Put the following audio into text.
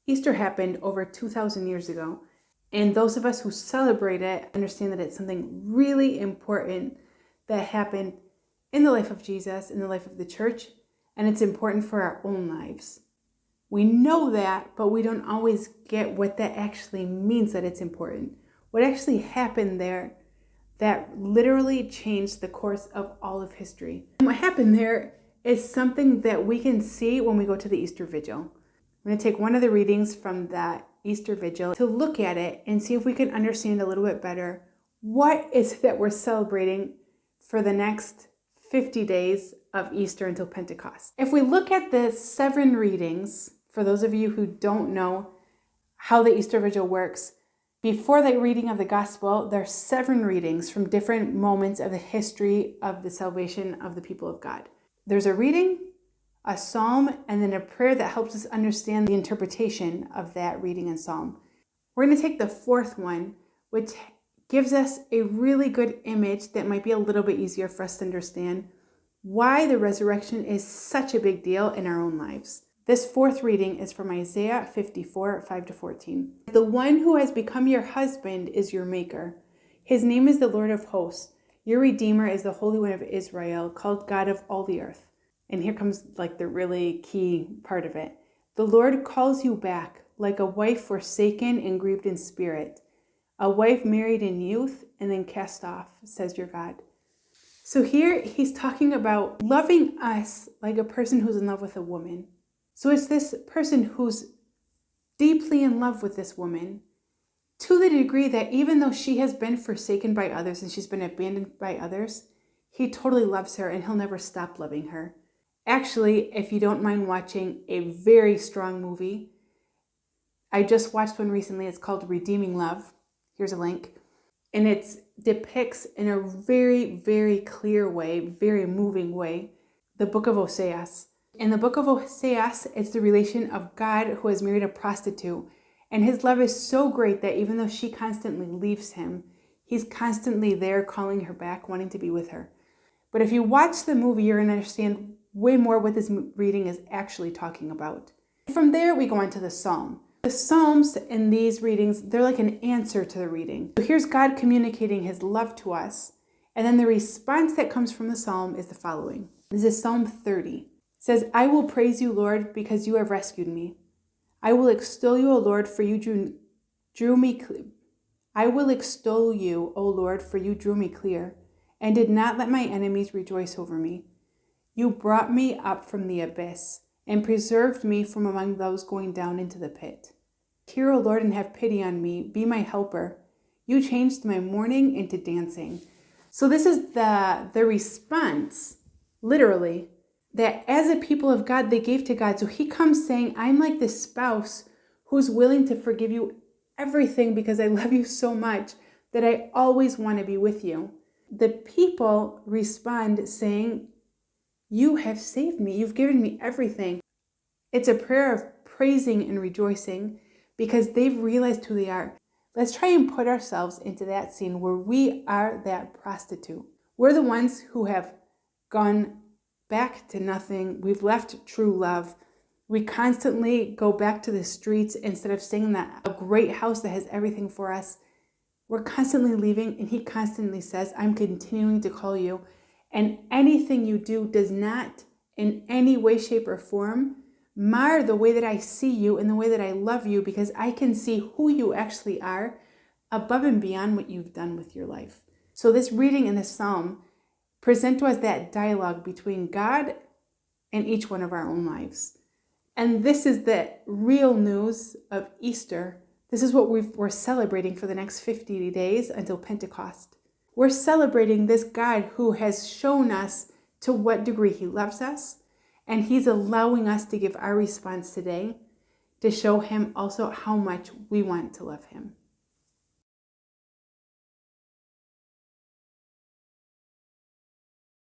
Easter happened over 2,000 years ago, and those of us who celebrate it understand that it's something really important that happened in the life of Jesus, in the life of the church, and it's important for our own lives. We know that, but we don't always get what that actually means, that it's important. What actually happened there that literally changed the course of all of history. And what happened there is something that we can see when we go to the Easter Vigil. I'm going to take one of the readings from that Easter Vigil to look at it and see if we can understand a little bit better what is it that we're celebrating for the next 50 days of Easter until Pentecost. If we look at the 7 readings, for those of you who don't know how the Easter Vigil works, before the reading of the Gospel, there are 7 readings from different moments of the history of the salvation of the people of God. There's a reading, a psalm, and then a prayer that helps us understand the interpretation of that reading and psalm. We're going to take the 4th one, which gives us a really good image that might be a little bit easier for us to understand why the resurrection is such a big deal in our own lives. This 4th reading is from Isaiah 54, 5-14. The one who has become your husband is your maker. His name is the Lord of hosts. Your Redeemer is the Holy One of Israel, called God of all the earth. And here comes the really key part of it. The Lord calls you back like a wife forsaken and grieved in spirit, a wife married in youth and then cast off, says your God. So here he's talking about loving us like a person who's in love with a woman. So it's this person who's deeply in love with this woman to the degree that even though she has been forsaken by others and she's been abandoned by others, he totally loves her and he'll never stop loving her. Actually, if you don't mind watching a very strong movie, I just watched one recently. It's called Redeeming Love. Here's a link. And it depicts in a very, very clear way, very moving way, the book of Oseas. In the book of Oseas, it's the relation of God who has married a prostitute. And his love is so great that even though she constantly leaves him, he's constantly there calling her back, wanting to be with her. But if you watch the movie, you're going to understand way more what this reading is actually talking about. From there, we go on to the psalm. The psalms in these readings, they're like an answer to the reading. So here's God communicating his love to us. And then the response that comes from the psalm is the following. This is Psalm 30. It says, I will praise you, Lord, because you have rescued me. I will extol you, O Lord, for you drew me clear. I will extol you, O Lord, for you drew me clear, and did not let my enemies rejoice over me. You brought me up from the abyss, and preserved me from among those going down into the pit. Hear, O Lord, and have pity on me. Be my helper. You changed my mourning into dancing. So this is the response, literally, that as a people of God, they gave to God. So he comes saying, I'm like this spouse who's willing to forgive you everything because I love you so much that I always want to be with you. The people respond saying, you have saved me. You've given me everything. It's a prayer of praising and rejoicing because they've realized who they are. Let's try and put ourselves into that scene where we are that prostitute. We're the ones who have gone back to nothing. We've left true love. We constantly go back to the streets instead of staying in a great house that has everything for us. We're constantly leaving, and he constantly says, I'm continuing to call you. And anything you do does not in any way, shape, or form mar the way that I see you and the way that I love you, because I can see who you actually are above and beyond what you've done with your life. So this reading in this psalm present to us that dialogue between God and each one of our own lives. And this is the real news of Easter. This is what we're celebrating for the next 50 days until Pentecost. We're celebrating this God who has shown us to what degree he loves us, and he's allowing us to give our response today to show him also how much we want to love him.